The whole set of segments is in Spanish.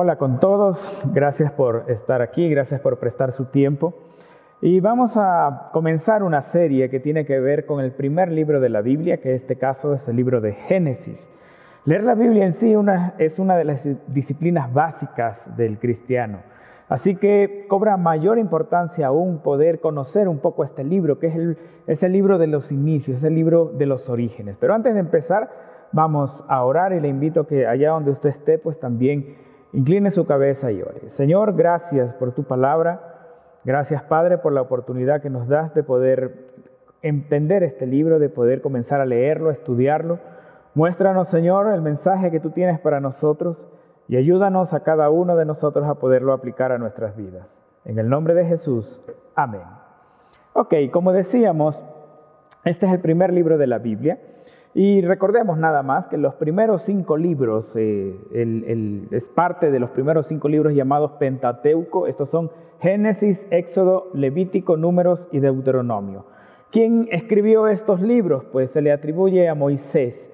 Hola con todos, gracias por estar aquí, gracias por prestar su tiempo. Y vamos a comenzar una serie que tiene que ver con el primer libro de la Biblia, que en este caso es el libro de Génesis. Leer la Biblia en sí es una de las disciplinas básicas del cristiano. Así que cobra mayor importancia aún poder conocer un poco este libro, que es el libro de los inicios, es el libro de los orígenes. Pero antes de empezar, vamos a orar y le invito a que allá donde usted esté, pues también incline su cabeza y ore. Señor, gracias por tu palabra. Gracias, Padre, por la oportunidad que nos das de poder entender este libro, de poder comenzar a leerlo, a estudiarlo. Muéstranos, Señor, el mensaje que tú tienes para nosotros y ayúdanos a cada uno de nosotros a poderlo aplicar a nuestras vidas. En el nombre de Jesús. Amén. Ok, como decíamos, este es el primer libro de la Biblia. Y recordemos nada más que los primeros 5 libros, es parte de los primeros 5 libros llamados Pentateuco. Estos son Génesis, Éxodo, Levítico, Números y Deuteronomio. ¿Quién escribió estos libros? Pues se le atribuye a Moisés.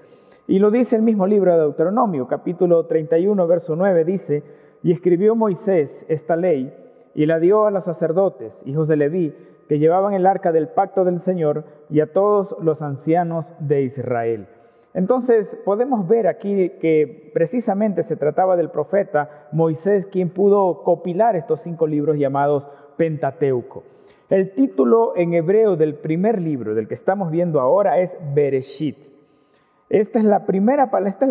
Y lo dice el mismo libro de Deuteronomio, capítulo 31, verso 9, dice: Y escribió Moisés esta ley y la dio a los sacerdotes, hijos de Leví, que llevaban el arca del pacto del Señor, y a todos los ancianos de Israel. Entonces podemos ver aquí que precisamente se trataba del profeta Moisés, quien pudo compilar estos 5 libros llamados Pentateuco. El título en hebreo del primer libro, del que estamos viendo ahora, es Bereshit. Esta es la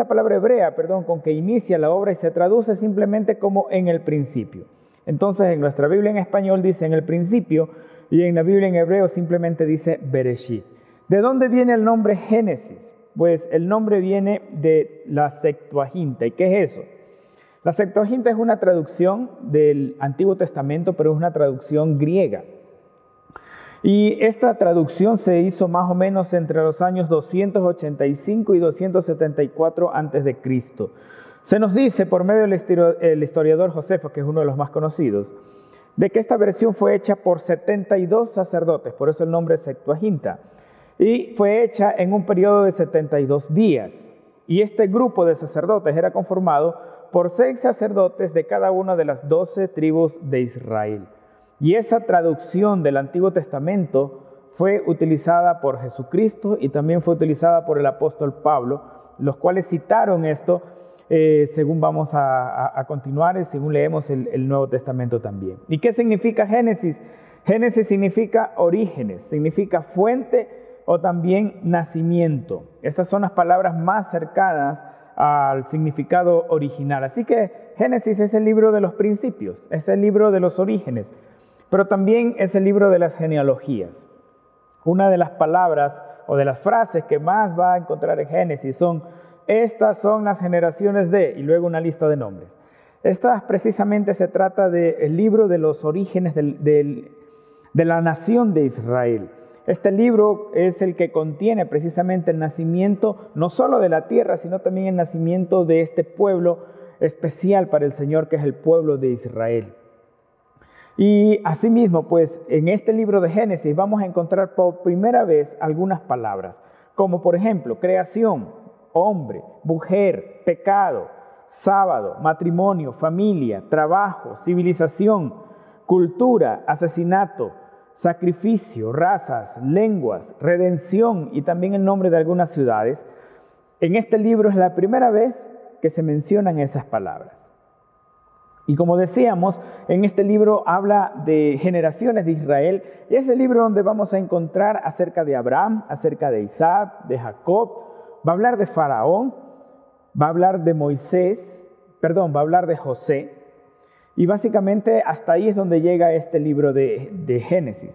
palabra hebrea, con que inicia la obra y se traduce simplemente como en el principio. Entonces en nuestra Biblia en español dice en el principio, y en la Biblia en hebreo simplemente dice Bereshit. ¿De dónde viene el nombre Génesis? Pues el nombre viene de la Septuaginta. ¿Y qué es eso? La Septuaginta es una traducción del Antiguo Testamento, pero es una traducción griega. Y esta traducción se hizo más o menos entre los años 285 y 274 a.C. Se nos dice por medio del historiador Josefo, que es uno de los más conocidos, de que esta versión fue hecha por 72 sacerdotes, por eso el nombre es Septuaginta, y fue hecha en un periodo de 72 días. Y este grupo de sacerdotes era conformado por 6 sacerdotes de cada una de las 12 tribus de Israel. Y esa traducción del Antiguo Testamento fue utilizada por Jesucristo y también fue utilizada por el apóstol Pablo, los cuales citaron esto según vamos a continuar y según leemos el Nuevo Testamento también. ¿Y qué significa Génesis? Génesis significa orígenes, significa fuente o también nacimiento. Estas son las palabras más cercanas al significado original. Así que Génesis es el libro de los principios, es el libro de los orígenes, pero también es el libro de las genealogías. Una de las palabras o de las frases que más va a encontrar en Génesis son: estas son las generaciones de, y luego una lista de nombres. Esta precisamente se trata del libro de los orígenes de la nación de Israel. Este libro es el que contiene precisamente el nacimiento no solo de la tierra, sino también el nacimiento de este pueblo especial para el Señor, que es el pueblo de Israel. Y asimismo, pues en este libro de Génesis vamos a encontrar por primera vez algunas palabras, como por ejemplo creación, hombre, mujer, pecado, sábado, matrimonio, familia, trabajo, civilización, cultura, asesinato, sacrificio, razas, lenguas, redención y también el nombre de algunas ciudades. En este libro es la primera vez que se mencionan esas palabras. Y como decíamos, en este libro habla de generaciones de Israel, y es el libro donde vamos a encontrar acerca de Abraham, acerca de Isaac, de Jacob. Va a hablar de Faraón, va a hablar de va a hablar de José, y básicamente hasta ahí es donde llega este libro de Génesis.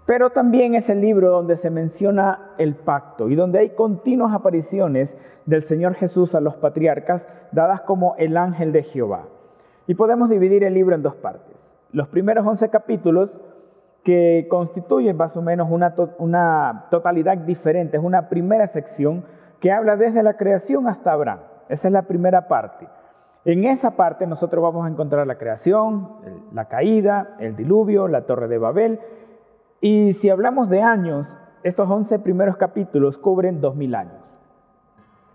Pero también es el libro donde se menciona el pacto y donde hay continuas apariciones del Señor Jesús a los patriarcas, dadas como el ángel de Jehová. Y podemos dividir el libro en 2 partes. Los primeros 11 capítulos, que constituyen más o menos una totalidad diferente, es una primera sección que habla desde la creación hasta Abraham. Esa es la primera parte. En esa parte nosotros vamos a encontrar la creación, la caída, el diluvio, la torre de Babel. Y si hablamos de años, estos 11 primeros capítulos cubren 2000 años.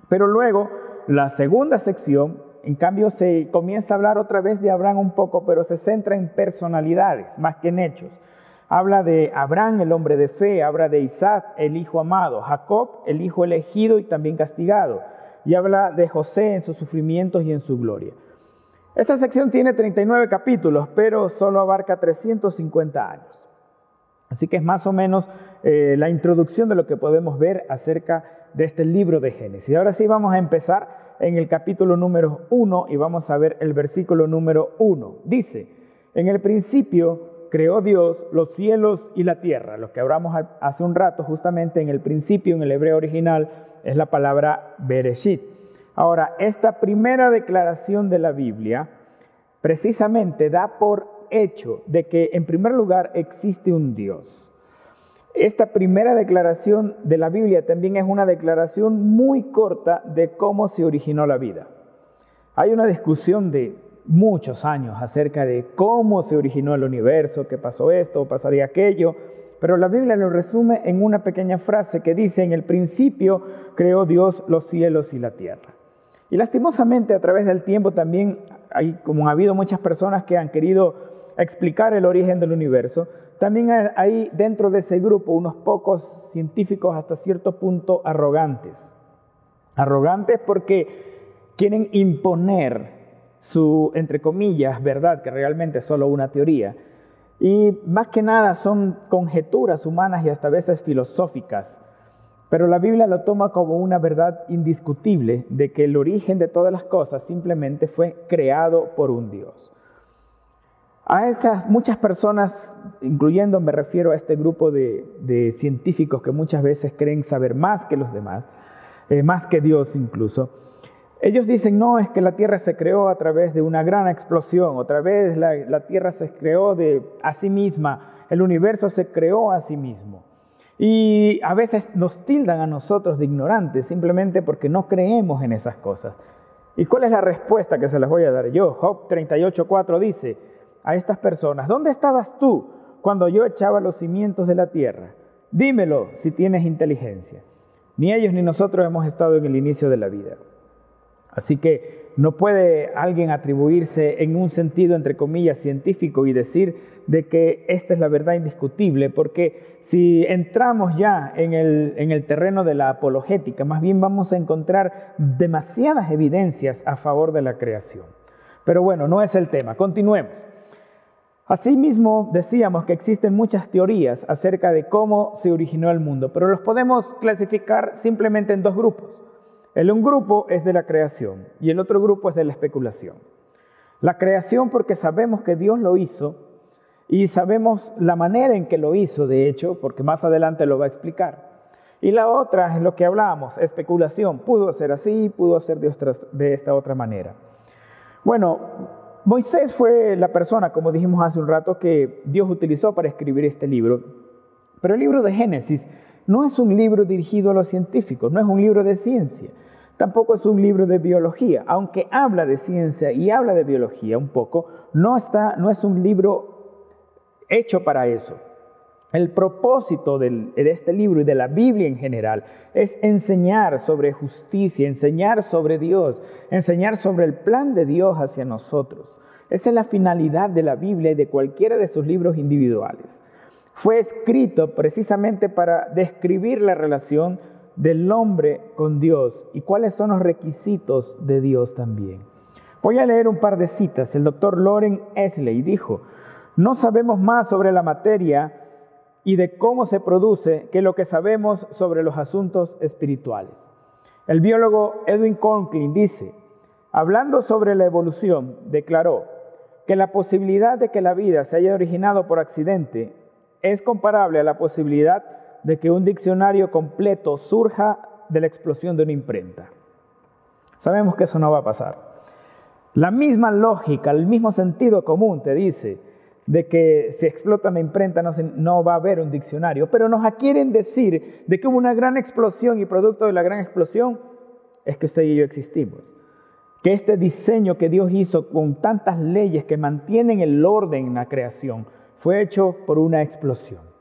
Pero luego, la segunda sección En cambio, se comienza a hablar otra vez de Abraham un poco, pero se centra en personalidades más que en hechos. Habla de Abraham, el hombre de fe, habla de Isaac, el hijo amado, Jacob, el hijo elegido y también castigado, y habla de José en sus sufrimientos y en su gloria. Esta sección tiene 39 capítulos, pero solo abarca 350 años. Así que es más o menos la introducción de lo que podemos ver acerca de este libro de Génesis. Ahora sí vamos a empezar en el capítulo número 1 y vamos a ver el versículo número 1. Dice, en el principio creó Dios los cielos y la tierra. Lo que hablamos hace un rato, justamente en el principio, en el hebreo original, es la palabra Bereshit. Ahora, esta primera declaración de la Biblia precisamente da por hecho de que en primer lugar existe un Dios. Esta primera declaración de la Biblia también es una declaración muy corta de cómo se originó la vida. Hay una discusión de muchos años acerca de cómo se originó el universo, qué pasó esto, pasaría aquello, pero la Biblia lo resume en una pequeña frase que dice, en el principio creó Dios los cielos y la tierra. Y lastimosamente a través del tiempo también como ha habido muchas personas que han querido explicar el origen del universo, también hay dentro de ese grupo unos pocos científicos hasta cierto punto arrogantes. Arrogantes porque quieren imponer su, entre comillas, verdad, que realmente es solo una teoría. Y más que nada son conjeturas humanas y hasta a veces filosóficas. Pero la Biblia lo toma como una verdad indiscutible de que el origen de todas las cosas simplemente fue creado por un Dios. A esas muchas personas, incluyendo, me refiero a este grupo de científicos que muchas veces creen saber más que los demás, más que Dios incluso. Ellos dicen, no, es que la Tierra se creó a través de una gran explosión, otra vez la Tierra se creó a sí misma, el universo se creó a sí mismo. Y a veces nos tildan a nosotros de ignorantes simplemente porque no creemos en esas cosas. ¿Y cuál es la respuesta que se las voy a dar yo? Job 38:4 dice a estas personas, ¿dónde estabas tú cuando yo echaba los cimientos de la tierra? Dímelo si tienes inteligencia. Ni ellos ni nosotros hemos estado en el inicio de la vida. Así que no puede alguien atribuirse en un sentido, entre comillas, científico y decir de que esta es la verdad indiscutible, porque si entramos ya en el terreno de la apologética, más bien vamos a encontrar demasiadas evidencias a favor de la creación. Pero bueno, no es el tema. Continuemos. Asimismo, decíamos que existen muchas teorías acerca de cómo se originó el mundo, pero los podemos clasificar simplemente en dos grupos. Un grupo es de la creación y el otro grupo es de la especulación. La creación porque sabemos que Dios lo hizo y sabemos la manera en que lo hizo, de hecho, porque más adelante lo va a explicar. Y la otra es lo que hablábamos, especulación. Pudo ser así, pudo ser de esta otra manera. Bueno, Moisés fue la persona, como dijimos hace un rato, que Dios utilizó para escribir este libro. Pero el libro de Génesis no es un libro dirigido a los científicos, no es un libro de ciencia. Tampoco es un libro de biología, aunque habla de ciencia y habla de biología un poco, no es un libro hecho para eso. El propósito de este libro y de la Biblia en general es enseñar sobre justicia, enseñar sobre Dios, enseñar sobre el plan de Dios hacia nosotros. Esa es la finalidad de la Biblia y de cualquiera de sus libros individuales. Fue escrito precisamente para describir la relación del hombre con Dios y cuáles son los requisitos de Dios también. Voy a leer un par de citas. El doctor Loren Esley dijo, no sabemos más sobre la materia y de cómo se produce que lo que sabemos sobre los asuntos espirituales. El biólogo Edwin Conklin dice, hablando sobre la evolución, declaró que la posibilidad de que la vida se haya originado por accidente es comparable a la posibilidad de que un diccionario completo surja de la explosión de una imprenta. Sabemos que eso no va a pasar. La misma lógica, el mismo sentido común te dice de que si explota una imprenta no va a haber un diccionario, pero nos quieren decir de que hubo una gran explosión y producto de la gran explosión es que usted y yo existimos. Que este diseño que Dios hizo con tantas leyes que mantienen el orden en la creación fue hecho por una explosión.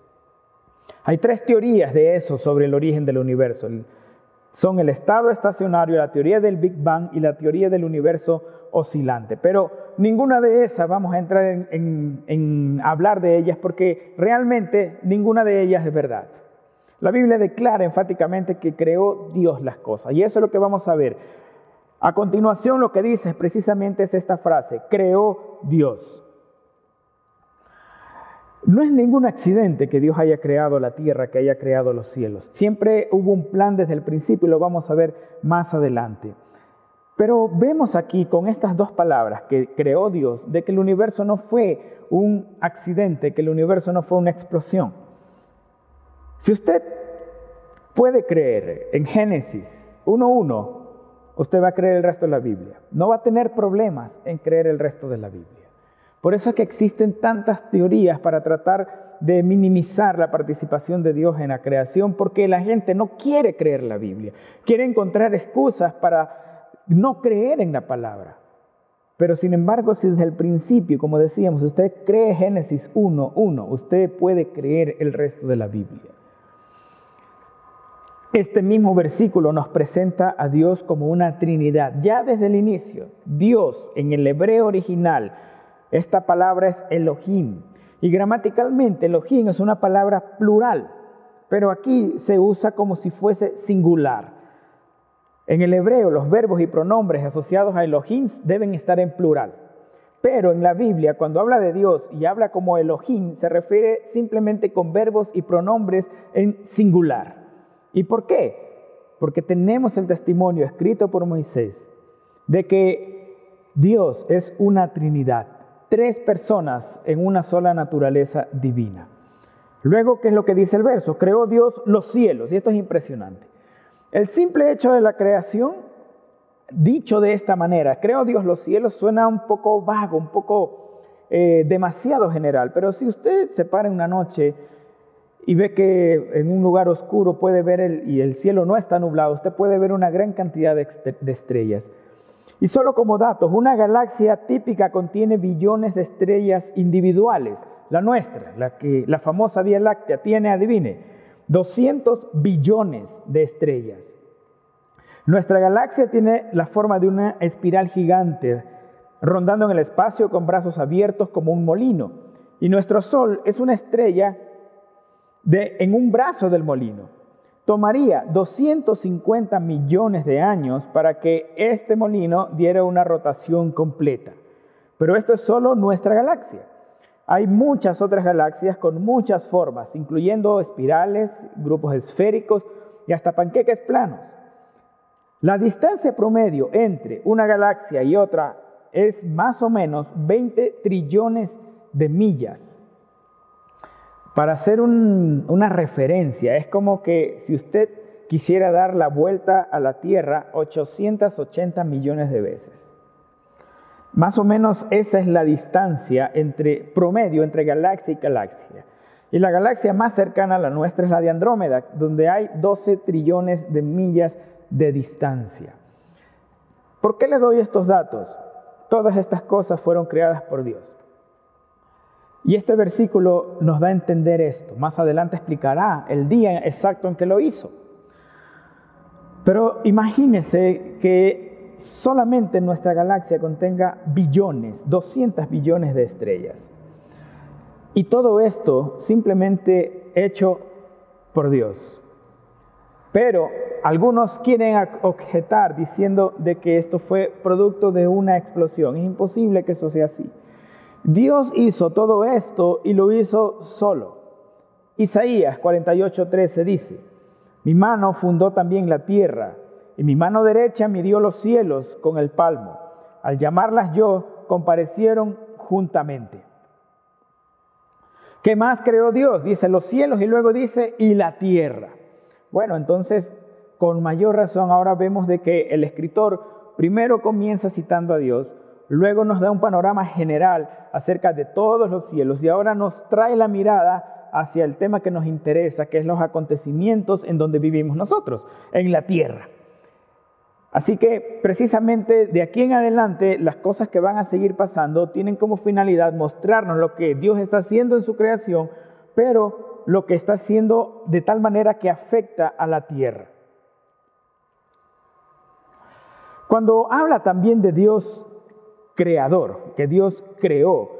Hay tres teorías de eso sobre el origen del universo. Son el estado estacionario, la teoría del Big Bang y la teoría del universo oscilante. Pero ninguna de esas vamos a entrar en hablar de ellas porque realmente ninguna de ellas es verdad. La Biblia declara enfáticamente que creó Dios las cosas y eso es lo que vamos a ver. A continuación lo que dice precisamente es esta frase: creó Dios. No es ningún accidente que Dios haya creado la tierra, que haya creado los cielos. Siempre hubo un plan desde el principio y lo vamos a ver más adelante. Pero vemos aquí con estas dos palabras que creó Dios, de que el universo no fue un accidente, que el universo no fue una explosión. Si usted puede creer en Génesis 1:1, usted va a creer el resto de la Biblia. No va a tener problemas en creer el resto de la Biblia. Por eso es que existen tantas teorías para tratar de minimizar la participación de Dios en la creación, porque la gente no quiere creer la Biblia. Quiere encontrar excusas para no creer en la palabra. Pero sin embargo, si desde el principio, como decíamos, usted cree Génesis 1:1, usted puede creer el resto de la Biblia. Este mismo versículo nos presenta a Dios como una Trinidad. Ya desde el inicio, Dios en el hebreo original, esta palabra es Elohim. Y gramaticalmente Elohim es una palabra plural, pero aquí se usa como si fuese singular. En el hebreo los verbos y pronombres asociados a Elohim deben estar en plural. Pero en la Biblia, cuando habla de Dios y habla como Elohim, se refiere simplemente con verbos y pronombres en singular. ¿Y por qué? Porque tenemos el testimonio escrito por Moisés de que Dios es una Trinidad, 3 personas en una sola naturaleza divina. Luego, ¿qué es lo que dice el verso? Creó Dios los cielos, y esto es impresionante. El simple hecho de la creación, dicho de esta manera, creó Dios los cielos, suena un poco vago, un poco demasiado general, pero si usted se para en una noche y ve que en un lugar oscuro puede ver y el cielo no está nublado, usted puede ver una gran cantidad de estrellas. Y solo como datos, una galaxia típica contiene billones de estrellas individuales. La nuestra, la famosa Vía Láctea, tiene, adivine, 200 billones de estrellas. Nuestra galaxia tiene la forma de una espiral gigante, rondando en el espacio con brazos abiertos como un molino. Y nuestro Sol es una estrella en un brazo del molino. Tomaría 250 millones de años para que este molino diera una rotación completa. Pero esto es solo nuestra galaxia. Hay muchas otras galaxias con muchas formas, incluyendo espirales, grupos esféricos y hasta panqueques planos. La distancia promedio entre una galaxia y otra es más o menos 20 trillones de millas. Para hacer una referencia, es como que si usted quisiera dar la vuelta a la Tierra 880 millones de veces. Más o menos esa es la distancia promedio entre galaxia y galaxia. Y la galaxia más cercana a la nuestra es la de Andrómeda, donde hay 12 trillones de millas de distancia. ¿Por qué le doy estos datos? Todas estas cosas fueron creadas por Dios. Y este versículo nos da a entender esto. Más adelante explicará el día exacto en que lo hizo. Pero imagínense que solamente nuestra galaxia contenga billones, 200 billones de estrellas. Y todo esto simplemente hecho por Dios. Pero algunos quieren objetar diciendo de que esto fue producto de una explosión. Es imposible que eso sea así. Dios hizo todo esto y lo hizo solo. Isaías 48:13 dice: mi mano fundó también la tierra, y mi mano derecha midió los cielos con el palmo. Al llamarlas yo, comparecieron juntamente. ¿Qué más creó Dios? Dice los cielos y luego dice y la tierra. Bueno, entonces con mayor razón ahora vemos de que el escritor primero comienza citando a Dios, luego nos da un panorama general acerca de todos los cielos y ahora nos trae la mirada hacia el tema que nos interesa, que es los acontecimientos en donde vivimos nosotros, en la tierra. Así que precisamente de aquí en adelante las cosas que van a seguir pasando tienen como finalidad mostrarnos lo que Dios está haciendo en su creación, pero lo que está haciendo de tal manera que afecta a la tierra. Cuando habla también de Dios creador, que Dios creó,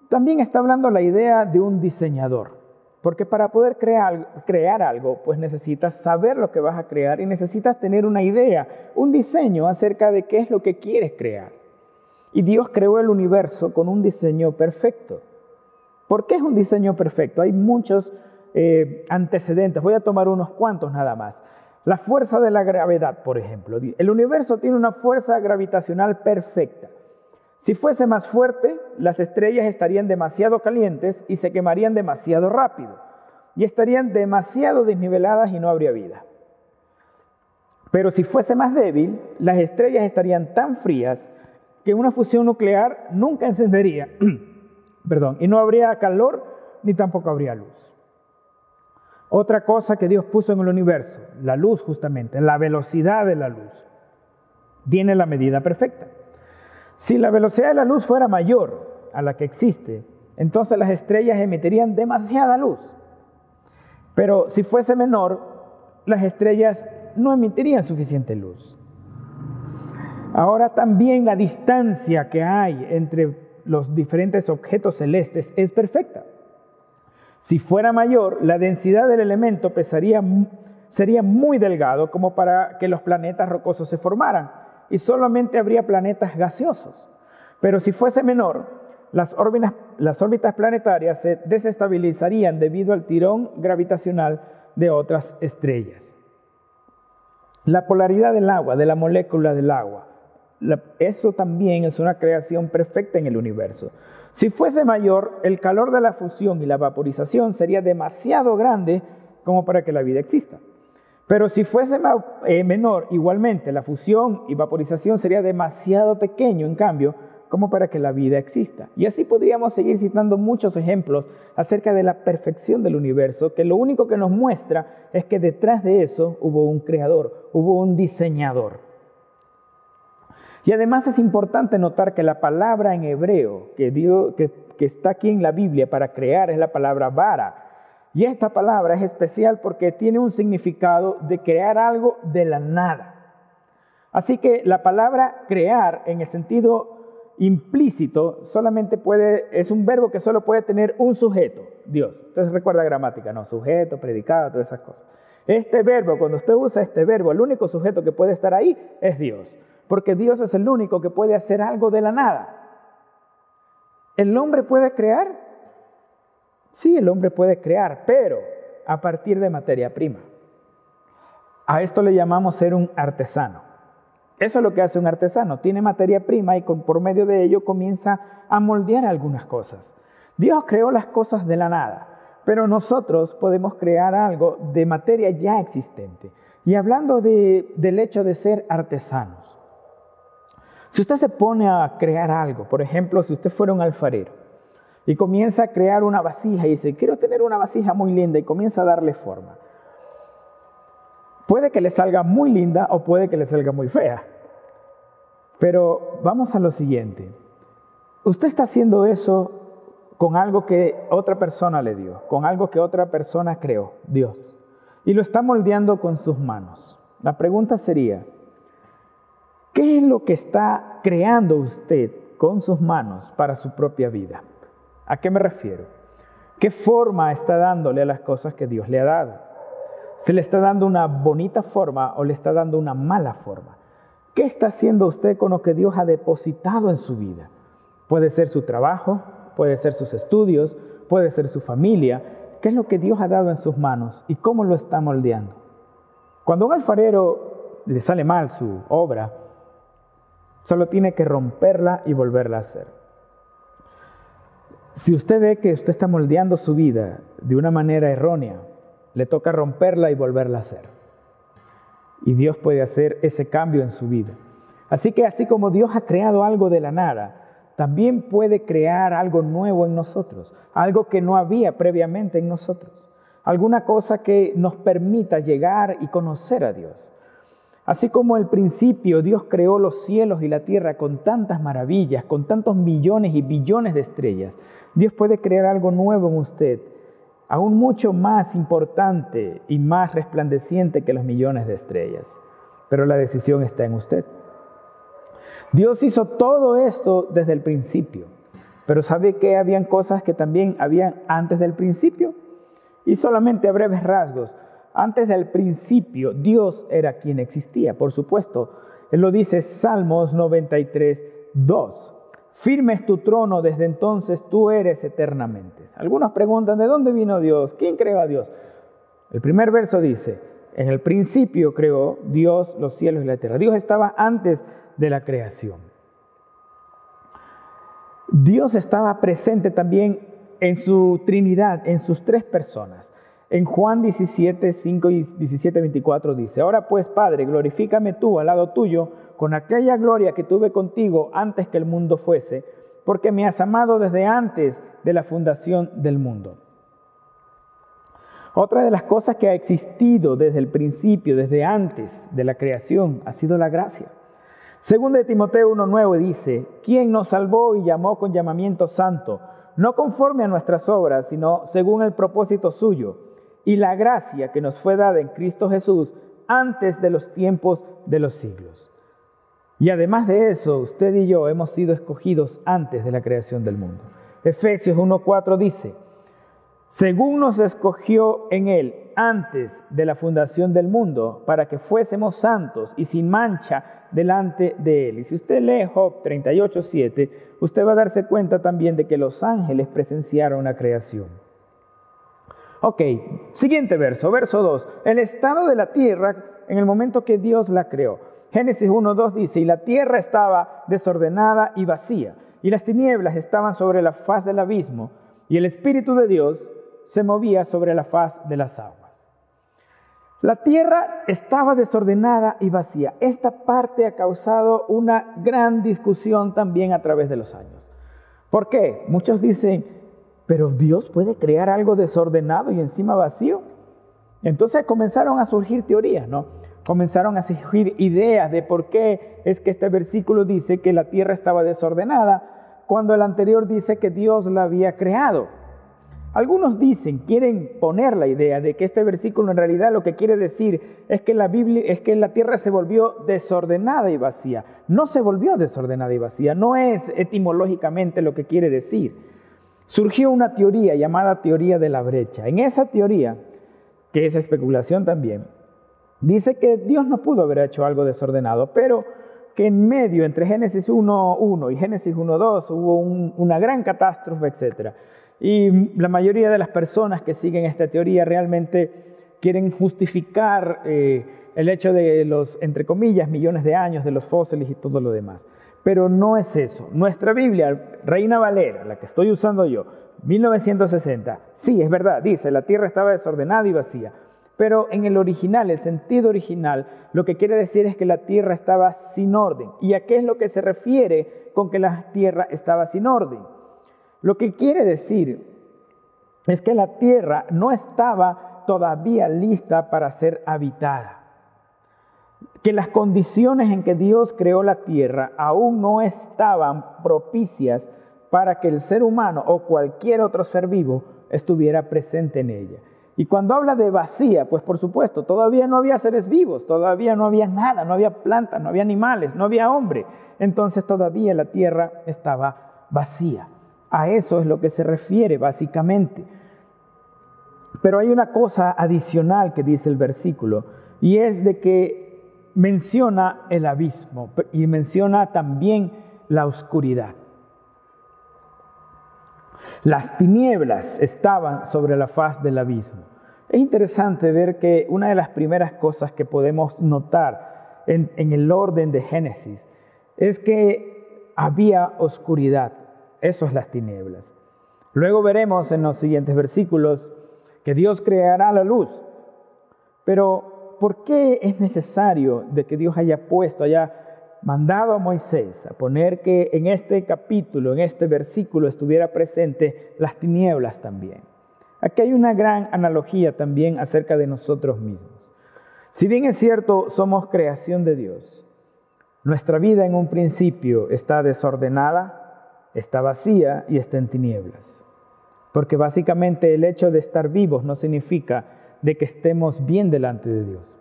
también está hablando la idea de un diseñador. Porque para poder crear algo, pues necesitas saber lo que vas a crear y necesitas tener una idea, un diseño acerca de qué es lo que quieres crear. Y Dios creó el universo con un diseño perfecto. ¿Por qué es un diseño perfecto? Hay muchos antecedentes, voy a tomar unos cuantos nada más. La fuerza de la gravedad, por ejemplo. El universo tiene una fuerza gravitacional perfecta. Si fuese más fuerte, las estrellas estarían demasiado calientes y se quemarían demasiado rápido. Y estarían demasiado desniveladas y no habría vida. Pero si fuese más débil, las estrellas estarían tan frías que una fusión nuclear nunca encendería. Y no habría calor ni tampoco habría luz. Otra cosa que Dios puso en el universo, la luz justamente, la velocidad de la luz, tiene la medida perfecta. Si la velocidad de la luz fuera mayor a la que existe, entonces las estrellas emitirían demasiada luz. Pero si fuese menor, las estrellas no emitirían suficiente luz. Ahora también la distancia que hay entre los diferentes objetos celestes es perfecta. Si fuera mayor, la densidad del elemento sería muy delgado como para que los planetas rocosos se formaran y solamente habría planetas gaseosos. Pero si fuese menor, las órbitas planetarias se desestabilizarían debido al tirón gravitacional de otras estrellas. La polaridad del agua, de la molécula del agua, eso también es una creación perfecta en el universo. Si fuese mayor, el calor de la fusión y la vaporización sería demasiado grande como para que la vida exista. Pero si fuese menor, igualmente la fusión y vaporización sería demasiado pequeño, en cambio, como para que la vida exista. Y así podríamos seguir citando muchos ejemplos acerca de la perfección del universo, que lo único que nos muestra es que detrás de eso hubo un creador, hubo un diseñador. Y además es importante notar que la palabra en hebreo que está aquí en la Biblia para crear es la palabra bara. Y esta palabra es especial porque tiene un significado de crear algo de la nada. Así que la palabra crear en el sentido implícito es un verbo que solo puede tener un sujeto, Dios. Entonces recuerda gramática, no, sujeto, predicado, todas esas cosas. Este verbo, cuando usted usa este verbo, el único sujeto que puede estar ahí es Dios. Porque Dios es el único que puede hacer algo de la nada. ¿El hombre puede crear? Sí, el hombre puede crear, pero a partir de materia prima. A esto le llamamos ser un artesano. Eso es lo que hace un artesano. Tiene materia prima y por medio de ello comienza a moldear algunas cosas. Dios creó las cosas de la nada, pero nosotros podemos crear algo de materia ya existente. Y hablando del hecho de ser artesanos. Si usted se pone a crear algo, por ejemplo, si usted fuera un alfarero y comienza a crear una vasija y dice, quiero tener una vasija muy linda y comienza a darle forma. Puede que le salga muy linda o puede que le salga muy fea. Pero vamos a lo siguiente. Usted está haciendo eso con algo que otra persona le dio, con algo que otra persona creó, Dios. Y lo está moldeando con sus manos. La pregunta sería, ¿qué es lo que está creando usted con sus manos para su propia vida? ¿A qué me refiero? ¿Qué forma está dándole a las cosas que Dios le ha dado? ¿Se le está dando una bonita forma o le está dando una mala forma? ¿Qué está haciendo usted con lo que Dios ha depositado en su vida? Puede ser su trabajo, puede ser sus estudios, puede ser su familia. ¿Qué es lo que Dios ha dado en sus manos y cómo lo está moldeando? Cuando a un alfarero le sale mal su obra, solo tiene que romperla y volverla a hacer. Si usted ve que usted está moldeando su vida de una manera errónea, le toca romperla y volverla a hacer. Y Dios puede hacer ese cambio en su vida. Así que así como Dios ha creado algo de la nada, también puede crear algo nuevo en nosotros, algo que no había previamente en nosotros, alguna cosa que nos permita llegar y conocer a Dios. Así como al principio Dios creó los cielos y la tierra con tantas maravillas, con tantos millones y billones de estrellas, Dios puede crear algo nuevo en usted, aún mucho más importante y más resplandeciente que los millones de estrellas. Pero la decisión está en usted. Dios hizo todo esto desde el principio, pero ¿sabe que habían cosas que también habían antes del principio? Y solamente a breves rasgos, antes del principio Dios era quien existía, por supuesto. Él lo dice Salmos 93, 2. Firme es tu trono, desde entonces tú eres eternamente. Algunos preguntan, ¿de dónde vino Dios? ¿Quién creó a Dios? El primer verso dice, en el principio creó Dios los cielos y la tierra. Dios estaba antes de la creación. Dios estaba presente también en su Trinidad, en sus tres personas. En Juan 17, 5 y 17, 24 dice, ahora pues, Padre, glorifícame tú al lado tuyo con aquella gloria que tuve contigo antes que el mundo fuese, porque me has amado desde antes de la fundación del mundo. Otra de las cosas que ha existido desde el principio, desde antes de la creación, ha sido la gracia. Segunda de Timoteo 1:9 dice, ¿quién nos salvó y llamó con llamamiento santo, no conforme a nuestras obras, sino según el propósito suyo, y la gracia que nos fue dada en Cristo Jesús antes de los tiempos de los siglos? Y además de eso, usted y yo hemos sido escogidos antes de la creación del mundo. Efesios 1:4 dice, según nos escogió en Él antes de la fundación del mundo, para que fuésemos santos y sin mancha delante de Él. Y si usted lee Job 38:7, usted va a darse cuenta también de que los ángeles presenciaron la creación. Ok, siguiente verso, verso 2. El estado de la tierra en el momento que Dios la creó. Génesis 1:2 dice, y la tierra estaba desordenada y vacía, y las tinieblas estaban sobre la faz del abismo, y el Espíritu de Dios se movía sobre la faz de las aguas. La tierra estaba desordenada y vacía. Esta parte ha causado una gran discusión también a través de los años. ¿Por qué? Muchos dicen, ¿pero Dios puede crear algo desordenado y encima vacío? Entonces comenzaron a surgir teorías, ¿no? Comenzaron a surgir ideas de por qué es que este versículo dice que la tierra estaba desordenada cuando el anterior dice que Dios la había creado. Algunos quieren poner la idea de que este versículo en realidad lo que quiere decir es que la tierra se volvió desordenada y vacía. No se volvió desordenada y vacía, no es etimológicamente lo que quiere decir. Surgió una teoría llamada teoría de la brecha. En esa teoría, que es especulación también, dice que Dios no pudo haber hecho algo desordenado, pero que en medio, entre Génesis 1:1 y Génesis 1:2, hubo una gran catástrofe, etc. Y la mayoría de las personas que siguen esta teoría realmente quieren justificar el hecho de los, entre comillas, millones de años de los fósiles y todo lo demás. Pero no es eso. Nuestra Biblia, Reina Valera, la que estoy usando yo, 1960, sí, es verdad, dice, la tierra estaba desordenada y vacía. Pero en el original, el sentido original, lo que quiere decir es que la tierra estaba sin orden. ¿Y a qué es lo que se refiere con que la tierra estaba sin orden? Lo que quiere decir es que la tierra no estaba todavía lista para ser habitada. Que las condiciones en que Dios creó la tierra aún no estaban propicias para que el ser humano o cualquier otro ser vivo estuviera presente en ella. Y cuando habla de vacía, pues por supuesto, todavía no había seres vivos, todavía no había nada, no había plantas, no había animales, no había hombre. Entonces todavía la tierra estaba vacía. A eso es lo que se refiere básicamente. Pero hay una cosa adicional que dice el versículo, y es de que menciona el abismo y menciona también la oscuridad. Las tinieblas estaban sobre la faz del abismo. Es interesante ver que una de las primeras cosas que podemos notar en el orden de Génesis es que había oscuridad. Eso es las tinieblas. Luego veremos en los siguientes versículos que Dios creará la luz. Pero, ¿por qué es necesario de que Dios haya mandado a Moisés a poner que en este capítulo, en este versículo, estuviera presente las tinieblas también? Aquí hay una gran analogía también acerca de nosotros mismos. Si bien es cierto, somos creación de Dios, nuestra vida en un principio está desordenada, está vacía y está en tinieblas. Porque básicamente el hecho de estar vivos no significa de que estemos bien delante de Dios.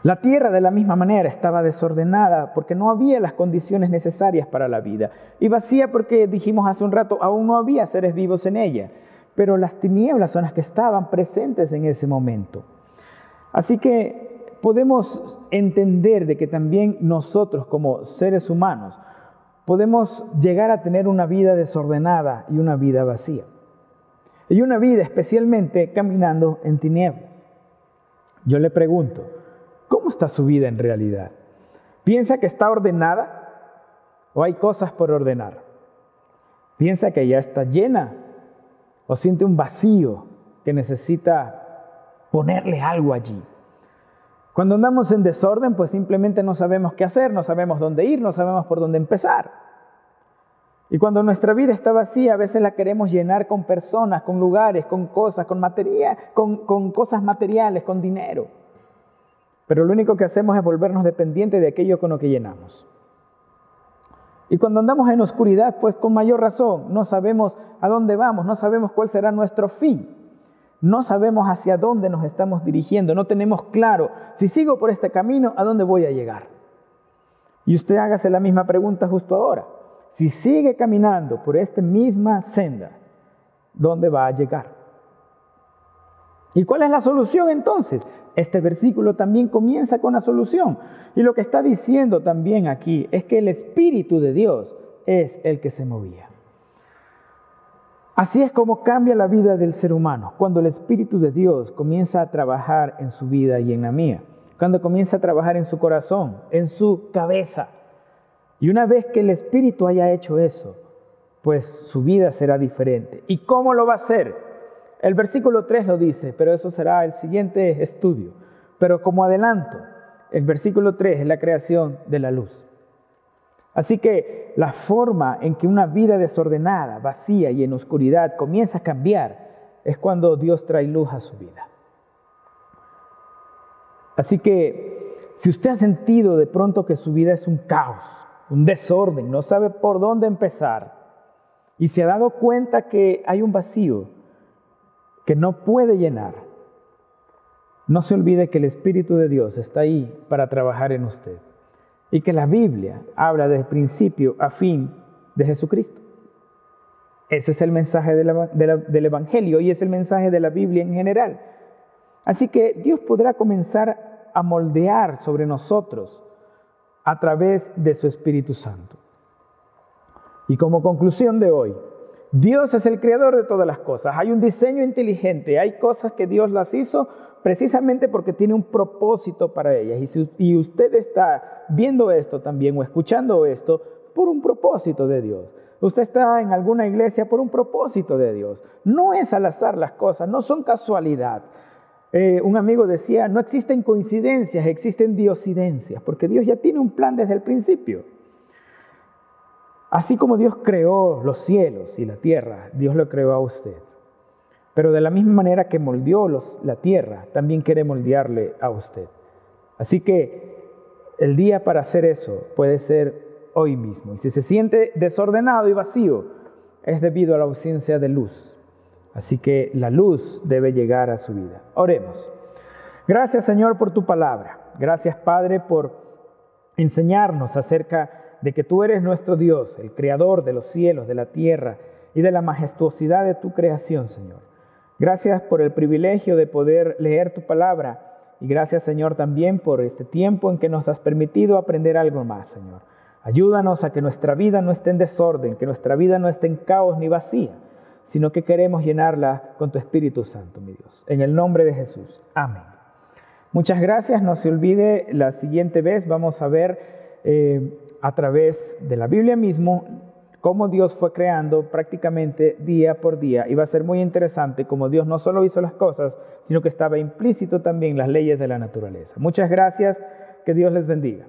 La tierra de la misma manera estaba desordenada porque no había las condiciones necesarias para la vida. Y vacía porque, dijimos hace un rato, aún no había seres vivos en ella. Pero las tinieblas son las que estaban presentes en ese momento. Así que podemos entender de que también nosotros como seres humanos podemos llegar a tener una vida desordenada y una vida vacía. Y una vida especialmente caminando en tinieblas. Yo le pregunto, ¿cómo está su vida en realidad? ¿Piensa que está ordenada o hay cosas por ordenar? ¿Piensa que ya está llena o siente un vacío que necesita ponerle algo allí? Cuando andamos en desorden, pues simplemente no sabemos qué hacer, no sabemos dónde ir, no sabemos por dónde empezar. Y cuando nuestra vida está vacía, a veces la queremos llenar con personas, con lugares, con cosas, con cosas materiales, con dinero. Pero lo único que hacemos es volvernos dependientes de aquello con lo que llenamos. Y cuando andamos en oscuridad, pues con mayor razón, no sabemos a dónde vamos, no sabemos cuál será nuestro fin. No sabemos hacia dónde nos estamos dirigiendo, no tenemos claro, si sigo por este camino, ¿a dónde voy a llegar? Y usted hágase la misma pregunta justo ahora. Si sigue caminando por esta misma senda, ¿dónde va a llegar? ¿Y cuál es la solución entonces? Este versículo también comienza con la solución. Y lo que está diciendo también aquí es que el Espíritu de Dios es el que se movía. Así es como cambia la vida del ser humano, cuando el Espíritu de Dios comienza a trabajar en su vida y en la mía, cuando comienza a trabajar en su corazón, en su cabeza. Y una vez que el Espíritu haya hecho eso, pues su vida será diferente. ¿Y cómo lo va a hacer? El versículo 3 lo dice, pero eso será el siguiente estudio. Pero como adelanto, el versículo 3 es la creación de la luz. Así que la forma en que una vida desordenada, vacía y en oscuridad comienza a cambiar es cuando Dios trae luz a su vida. Así que si usted ha sentido de pronto que su vida es un caos, un desorden, no sabe por dónde empezar y se ha dado cuenta que hay un vacío que no puede llenar, no se olvide que el Espíritu de Dios está ahí para trabajar en usted. Y que la Biblia habla desde principio a fin de Jesucristo. Ese es el mensaje del Evangelio y es el mensaje de la Biblia en general. Así que Dios podrá comenzar a moldear sobre nosotros a través de su Espíritu Santo. Y como conclusión de hoy, Dios es el creador de todas las cosas. Hay un diseño inteligente, hay cosas que Dios las hizo precisamente porque tiene un propósito para ellas. Y usted está viendo esto también o escuchando esto por un propósito de Dios. Usted está en alguna iglesia por un propósito de Dios. No es al azar las cosas, no son casualidad. Un amigo decía, no existen coincidencias, existen diosidencias, porque Dios ya tiene un plan desde el principio. Así como Dios creó los cielos y la tierra, Dios lo creó a usted. Pero de la misma manera que moldeó la tierra, también quiere moldearle a usted. Así que el día para hacer eso puede ser hoy mismo. Y si se siente desordenado y vacío, es debido a la ausencia de luz. Así que la luz debe llegar a su vida. Oremos. Gracias, Señor, por tu palabra. Gracias, Padre, por enseñarnos acerca de que tú eres nuestro Dios, el creador de los cielos, de la tierra y de la majestuosidad de tu creación, Señor. Gracias por el privilegio de poder leer tu palabra y gracias, Señor, también por este tiempo en que nos has permitido aprender algo más, Señor. Ayúdanos a que nuestra vida no esté en desorden, que nuestra vida no esté en caos ni vacía, sino que queremos llenarla con tu Espíritu Santo, mi Dios. En el nombre de Jesús. Amén. Muchas gracias. No se olvide, la siguiente vez vamos a ver a través de la Biblia mismo cómo Dios fue creando prácticamente día por día. Y va a ser muy interesante cómo Dios no solo hizo las cosas, sino que estaba implícito también las leyes de la naturaleza. Muchas gracias. Que Dios les bendiga.